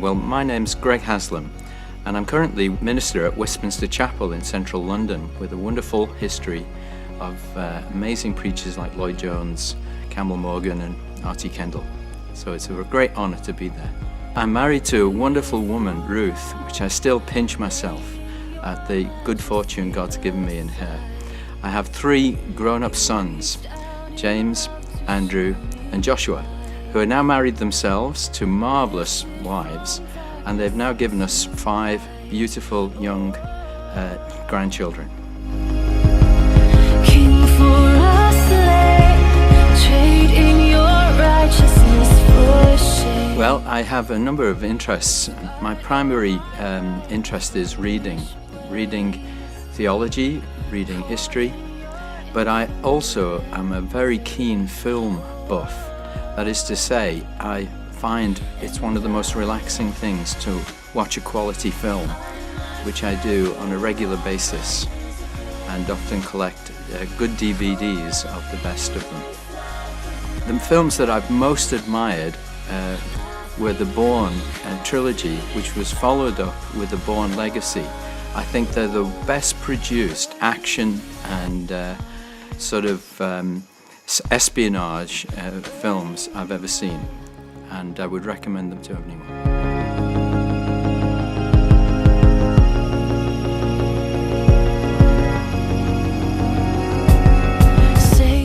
Well, my name's Greg Haslam, and I'm currently minister at Westminster Chapel in central London with a wonderful history of amazing preachers like Lloyd Jones, Campbell Morgan and Artie Kendall. So it's a great honour to be there. I'm married to a wonderful woman, Ruth, which I still pinch myself at the good fortune God's given me in her. I have 3 grown-up sons, James, Andrew and Joshua, who are now married themselves to marvellous wives, and they've now given us 5 beautiful young grandchildren. King for a slave, trading your righteousness for shame. Well, I have a number of interests. My primary interest is reading theology, reading history, but I also am a very keen film buff. That is to say, I find it's one of the most relaxing things to watch a quality film, which I do on a regular basis, and often collect good DVDs of the best of them. The films that I've most admired were the Bourne trilogy, which was followed up with the Bourne Legacy. I think they're the best produced action and sort of espionage films I've ever seen, and I would recommend them to anyone.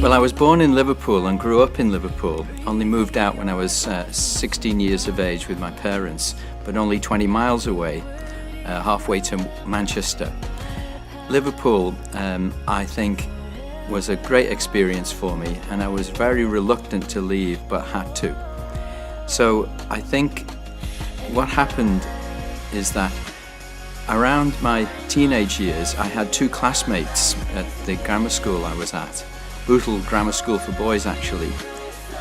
Well, I was born in Liverpool and grew up in Liverpool, only moved out when I was 16 years of age with my parents, but only 20 miles away, halfway to Manchester. Liverpool, I think, was a great experience for me, and I was very reluctant to leave but had to. So I think what happened is that around my teenage years I had 2 classmates at the grammar school I was at, Bootle Grammar School for Boys actually,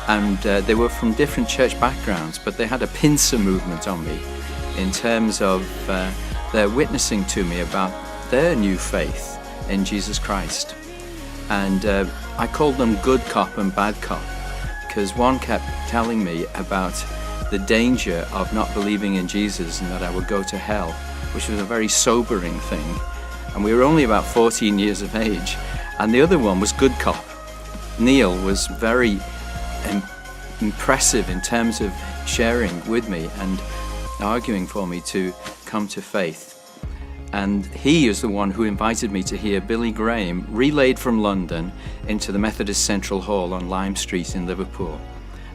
and they were from different church backgrounds, but they had a pincer movement on me in terms of their witnessing to me about their new faith in Jesus Christ. And I called them good cop and bad cop, because one kept telling me about the danger of not believing in Jesus and that I would go to hell, which was a very sobering thing. And we were only about 14 years of age. And the other one was good cop. Neil was very impressive in terms of sharing with me and arguing for me to come to faith. And he is the one who invited me to hear Billy Graham relayed from London into the Methodist Central Hall on Lime Street in Liverpool.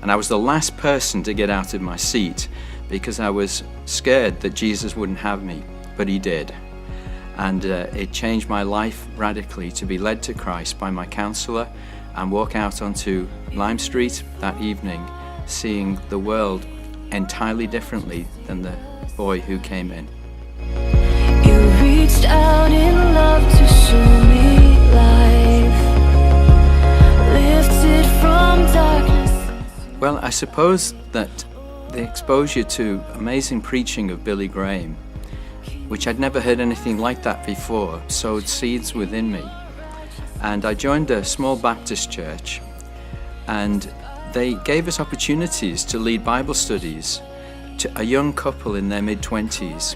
And I was the last person to get out of my seat because I was scared that Jesus wouldn't have me, but he did. And it changed my life radically to be led to Christ by my counsellor and walk out onto Lime Street that evening, seeing the world entirely differently than the boy who came in. You reached out in love to show me life, lifted from darkness. Well, I suppose that the exposure to amazing preaching of Billy Graham, which I'd never heard anything like that before, sowed seeds within me. And I joined a small Baptist church, and they gave us opportunities to lead Bible studies to a young couple in their mid-20s,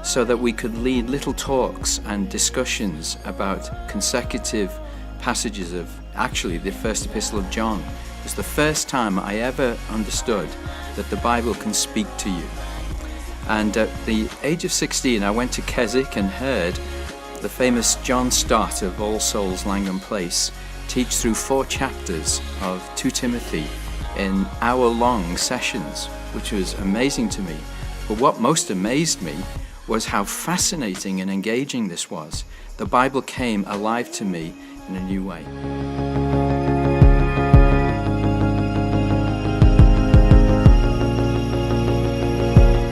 so that we could lead little talks and discussions about consecutive passages of, actually, the first epistle of John. It was the first time I ever understood that the Bible can speak to you. And at the age of 16, I went to Keswick and heard the famous John Stott of All Souls Langham Place teach through 4 chapters of 2 Timothy in hour-long sessions, which was amazing to me. But what most amazed me was how fascinating and engaging this was. The Bible came alive to me in a new way.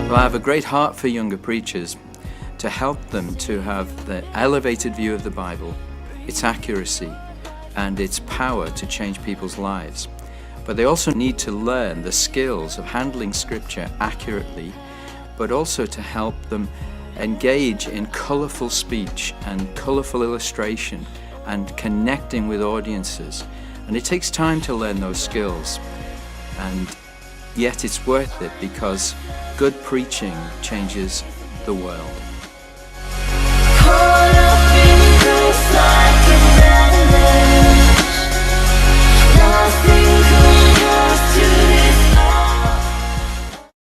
Well, I have a great heart for younger preachers, to help them to have the elevated view of the Bible, its accuracy, and its power to change people's lives. But they also need to learn the skills of handling Scripture accurately, but also to help them engage in colourful speech and colourful illustration and connecting with audiences. And it takes time to learn those skills. And yet it's worth it because good preaching changes the world.